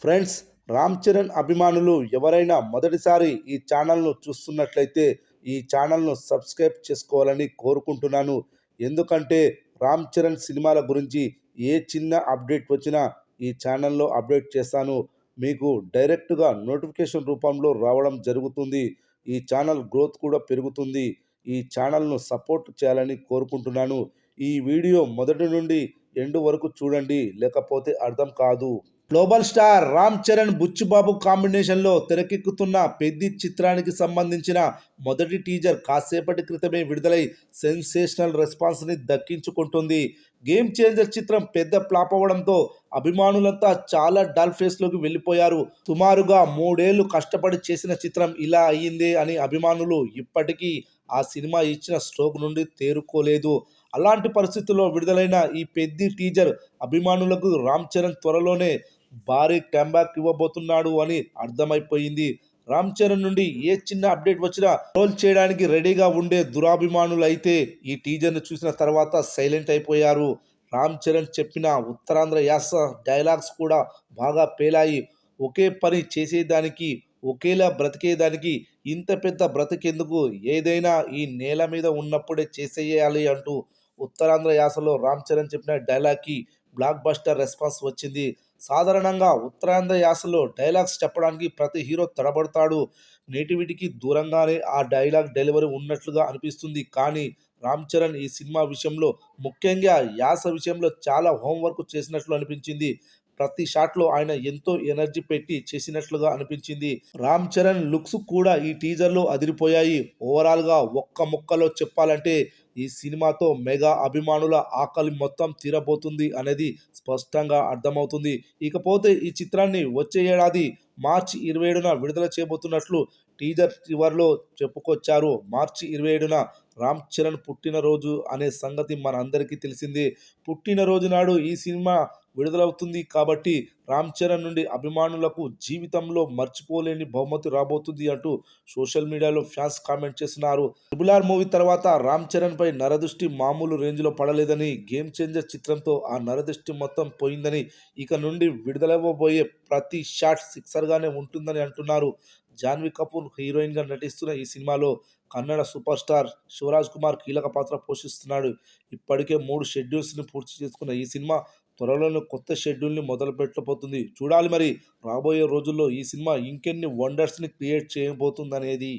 Friends, Ram Charan అభిమానులు ఎవరైనా మొదటిసారి ఈ ఛానల్ను చూస్తున్నట్లయితే ఈ ఛానల్ను సబ్స్క్రైబ్ చేసుకోవాలని కోరుకుంటున్నాను. ఎందుకంటే రామ్ చరణ్ సినిమాల గురించి ఏ చిన్న అప్డేట్ వచ్చినా ఈ ఛానల్లో అప్డేట్ చేస్తాను. మీకు డైరెక్ట్గా నోటిఫికేషన్ రూపంలో రావడం జరుగుతుంది. ఈ ఛానల్ గ్రోత్ కూడా పెరుగుతుంది. ఈ ఛానల్ను సపోర్ట్ చేయాలని కోరుకుంటున్నాను. ఈ వీడియో మొదటి నుండి ఎండ్ వరకు చూడండి, లేకపోతే అర్థం కాదు. గ్లోబల్ స్టార్ రామ్ చరణ్ బుచ్చిబాబు కాంబినేషన్లో తెరకెక్కుతున్న పెద్ది చిత్రానికి సంబంధించిన మొదటి టీజర్ కాసేపటి క్రితమే విడుదలై సెన్సేషనల్ రెస్పాన్స్ని దక్కించుకుంటుంది. గేమ్ చేంజర్ చిత్రం పెద్ద ఫ్లాప్ అవ్వడంతో అభిమానులంతా చాలా డల్ ఫేస్లోకి వెళ్ళిపోయారు. సుమారుగా 3 ఏళ్లు కష్టపడి చేసిన చిత్రం ఇలా అయ్యిందే అని అభిమానులు ఇప్పటికీ ఆ సినిమా ఇచ్చిన స్ట్రోక్ నుండి తేరుకోలేదు. అలాంటి పరిస్థితుల్లో విడుదలైన ఈ పెద్ది టీజర్ అభిమానులకు రామ్ చరణ్ త్వరలోనే భారీ కంబ్యాక్ ఇవ్వబోతున్నాడు అని అర్థమైపోయింది. రామ్ చరణ్ నుండి ఏ చిన్న అప్డేట్ వచ్చినా ట్రోల్ చేయడానికి రెడీగా ఉండే దురాభిమానులు అయితే ఈ టీజర్ను చూసిన తర్వాత సైలెంట్ అయిపోయారు. రామ్ చరణ్ చెప్పిన ఉత్తరాంధ్ర యాస డైలాగ్స్ కూడా బాగా పేలాయి. ఒకే పని చేసేదానికి, ఒకేలా బ్రతికేదానికి ఇంత పెద్ద బ్రతికెందుకు, ఏదైనా ఈ నేల మీద ఉన్నప్పుడే చేసేయాలి అంటూ ఉత్తరాంధ్ర యాసలో రామ్ చరణ్ చెప్పిన డైలాగ్కి బ్లాక్ బస్టర్ రెస్పాన్స్ వచ్చింది. సాధారణంగా ఉత్తరాంధ్ర యాసలో డైలాగ్స్ చెప్పడానికి ప్రతి హీరో తడబడతాడు. నేటివిటీకి దూరంగానే ఆ డైలాగ్ డెలివరీ ఉన్నట్లుగా అనిపిస్తుంది. కానీ రామ్ చరణ్ ఈ సినిమా విషయంలో, ముఖ్యంగా యాస విషయంలో చాలా హోంవర్క్ చేసినట్లు అనిపించింది. ప్రతి షాట్లో ఆయన ఎంతో ఎనర్జీ పెట్టి చేసినట్లుగా అనిపించింది. రామ్ చరణ్ లుక్స్ కూడా ఈ టీజర్లో అదిరిపోయాయి. ఓవరాల్గా ఒక్క ముక్కలో చెప్పాలంటే ఈ సినిమాతో మెగా అభిమానుల ఆకలి మొత్తం తీరబోతుంది అనేది స్పష్టంగా అర్థమవుతుంది. ఇకపోతే ఈ చిత్రాన్ని వచ్చే ఏడాది మార్చి 27న విడుదల చేయబోతున్నట్లు టీజర్ చివర్లో చెప్పుకొచ్చారు. మార్చి 27న రామ్ చరణ్ పుట్టినరోజు అనే సంగతి మన అందరికీ తెలిసిందే. పుట్టినరోజు నాడు ఈ సినిమా విడుదలవుతుంది కాబట్టి రామ్ చరణ్ నుండి అభిమానులకు జీవితంలో మర్చిపోలేని బహుమతి రాబోతుంది అంటూ సోషల్ మీడియాలో ఫ్యాన్స్ కామెంట్ చేస్తున్నారు. ట్రిపుల్ మూవీ తర్వాత రామ్ చరణ్ పై నరదృష్టి మామూలు రేంజ్లో పడలేదని, గేమ్ చేంజర్ చిత్రంతో ఆ నరదృష్టి మొత్తం పోయిందని, ఇక నుండి విడుదలవ్వబోయే ప్రతి షాట్ సిక్సర్గానే ఉంటుందని అంటున్నారు. జాన్వీ కపూర్ హీరోయిన్గా నటిస్తున్న ఈ సినిమాలో కన్నడ సూపర్ స్టార్ శివరాజ్ కుమార్ కీలక పాత్ర పోషిస్తున్నాడు. ఇప్పటికే 3 షెడ్యూల్స్ని పూర్తి చేసుకున్న ఈ సినిమా త్వరలోనే కొత్త షెడ్యూల్ని మొదలు పెట్టబోతుంది. చూడాలి మరి రాబోయే రోజుల్లో ఈ సినిమా ఇంకెన్ని వండర్స్ని క్రియేట్ చేయబోతుందనేది.